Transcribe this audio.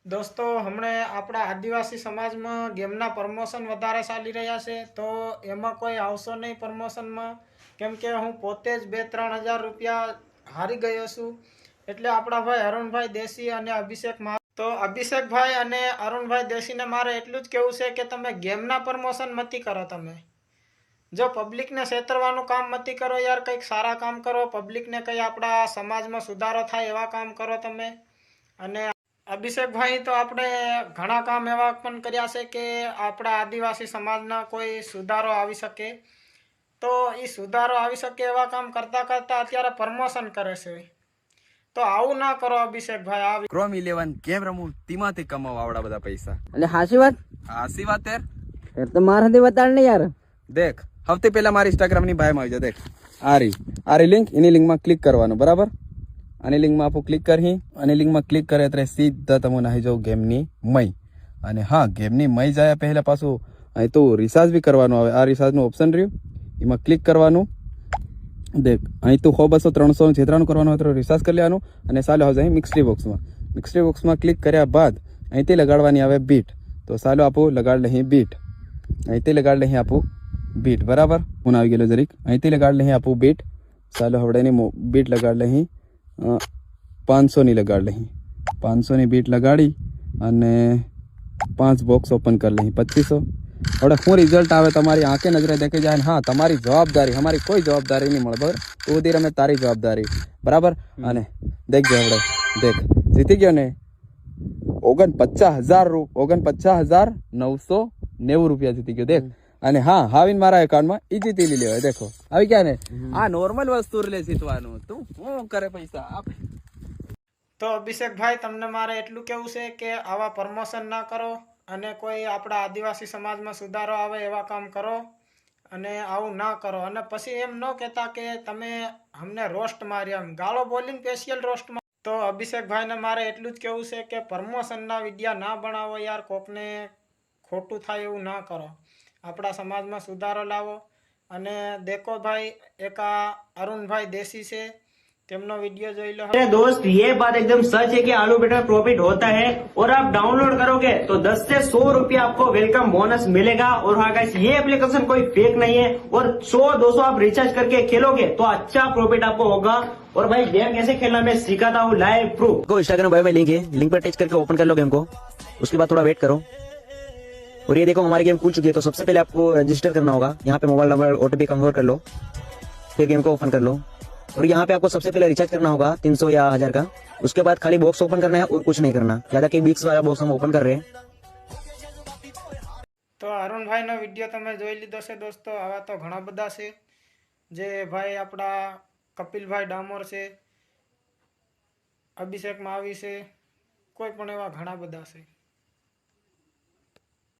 દોસ્તો હમણે આપણા આદિવાસી સમાજમાં ગેમના પ્રમોશન વધારે ચાલી રહ્યા છે, તો એમાં કોઈ આવશો નહીં પ્રમોશનમાં, કેમ કે હું પોતે જ 2-3 હજાર રૂપિયા હારી ગયો છું. એટલે આપણા ભાઈ અરુણભાઈ દેશી અને અભિષેક તો અભિષેકભાઈ અને અરુણભાઈ દેશીને મારે એટલું જ કહેવું છે કે તમે ગેમના પ્રમોશન મતી કરો. તમે જો પબ્લિકને છેતરવાનું કામ મતી કરો યાર, કંઈક સારા કામ કરો, પબ્લિકને કંઈ આપણા સમાજમાં સુધારો થાય એવા કામ કરો તમે. અને અભિષેકભાઈ તો આપણે ઘણા કામ એવા પણ કર્યા છે કે આપણા આદિવાસી સમાજના કોઈ સુધારો આવી શકે, તો એ સુધારો આવી શકે એવા કામ કરતા કરતા અત્યારે પ્રમોશન કરે છે. તો આવું ના કરો અભિષેકભાઈ. આવી ક્રોમ 11 ગેમ રમું તેમાંથી કમાવ આવડા બધા પૈસા. એટલે હાચી વાત યાર તો મારા હાથે બતાડ ને યાર. દેખ હફતે પહેલા મારી ઇન્સ્ટાગ્રામ ની બાયો માં આવી જા. દેખ આરી લિંક, એની લિંકમાં ક્લિક કરવાનું બરાબર. આની લિંકમાં આપું ક્લિક કરી, આની લિંકમાં ક્લિક કરે એટલે સીધા તમે નાહી જાઓ ગેમની મય. અને હા, ગેમની મય જાય પહેલા પાછું અહીં તો રિચાર્જ બી કરવાનું આવે. આ રિચાર્જનું ઓપ્શન રહ્યું, એમાં ક્લિક કરવાનું. દેખ અહીં તો 100, 200, 300 જેટલાનું કરવાનું હોય તો રિચાર્જ કરી લેવાનું. અને ચાલો હવે અહીં મિક્સરી બોક્સમાં ક્લિક કર્યા બાદ અહીંથી લગાડવાની આવે બીટ. તો ચાલો આપું લગાડ લઈએ બીટ. અહીંથી લગાડ લઈએ આપું બીટ બરાબર. હું આવી ગયેલો જરીક. અહીંથી લગાડ લઈએ આપું બીટ. ચાલો હવે એની બીટ લગાડ લઈએ 500ની લગાડ લઈએ. 500ની બીટ લગાડી અને 5 બોક્સ ઓપન કરી લઈએ 2500. હવે શું રિઝલ્ટ આવે તમારી આંખે નજરે દેખી જાય. હા, તમારી જવાબદારી, અમારી કોઈ જવાબદારી નહીં મળે બરાબર. તો દી રમે તારી જવાબદારી બરાબર. અને દેખજો હવે દેખ જીતી ગયો ને 49,990 રૂપિયા જીતી ગયો. દેખ. અને હા, હાવીને મારા એકાઉન્ટમાં ઈ જીતી લેવાય. દેખો આવી ગયા ને. આ નોર્મલ વસ્તુ લે જીતવાનું. તું શું કરે પૈસા આપે. તો અભિષેકભાઈ તમને મારે એટલું કહેવું છે કે આવા પ્રમોશન ના કરો અને કોઈ આપણા આદિવાસી સમાજમાં સુધારો આવે એવા કામ કરો અને આવું ના કરો. અને પછી એમ ન કહેતા કે તમે અમને રોસ્ટ માર્યા, એમ ગાળો બોલીને સ્પેશિયલ રોસ્ટમાં. તો અભિષેકભાઈને મારે એટલું જ કહેવું છે કે પ્રમોશનના વિડીયા ના બનાવો યાર. કોકને ખોટું થાય એવું ના કરો. આપણા સમાજમાં સુધારો લાવો. અને દેખો ભાઈ, એક આ અરુણભાઈ દેશી છે, તેમનો वीडियो જોઈ लो। मेरे दोस्त, ये बात एकदम सच है कि आलू बेटा प्रॉफिट होता है और आप डाउनलोड करोगे तो 10 से 100 रुपया आपको वेलकम बोनस मिलेगा। और हाँ गाइस, ये एप्लीकेशन कोई फेक नहीं है और 100-200 आप रिचार्ज करके खेलोगे तो अच्छा प्रॉफिट आपको होगा। और भाई गेम कैसे खेलना मैं सिखाता हूँ लाइव प्रूफ। को इंस्टाग्राम बायो में लिंक है, लिंक पर टच करके ओपन कर लो गेम को। उसके बाद थोड़ा वेट करो और ये देखो हमारी गेम खुल चुकी है। तो सबसे पहले आपको रजिस्टर करना होगा। यहाँ पे मोबाइल नंबर OTP कन्वर्ट कर लो, फिर गेम को ओपन कर लो। और यहाँ पे आपको सबसे पहले रिचार्ज करना होगा 300 या 1000 का। उसके बाद खाली बॉक्स ओपन करना है और कुछ नहीं करना। ज्यादा कि 20 वाला बॉक्स हम ओपन कर रहे हैं। તો અરુણભાઈનો વિડીયો તમે જોઈ લીધો છે દોસ્તો. આવા તો ઘણા બધા છે જે ભાઈ આપણા કપિલભાઈ ડામોર છે, અભિષેક માવી છે, કોઈ પણ એવા ઘણા બધા છે.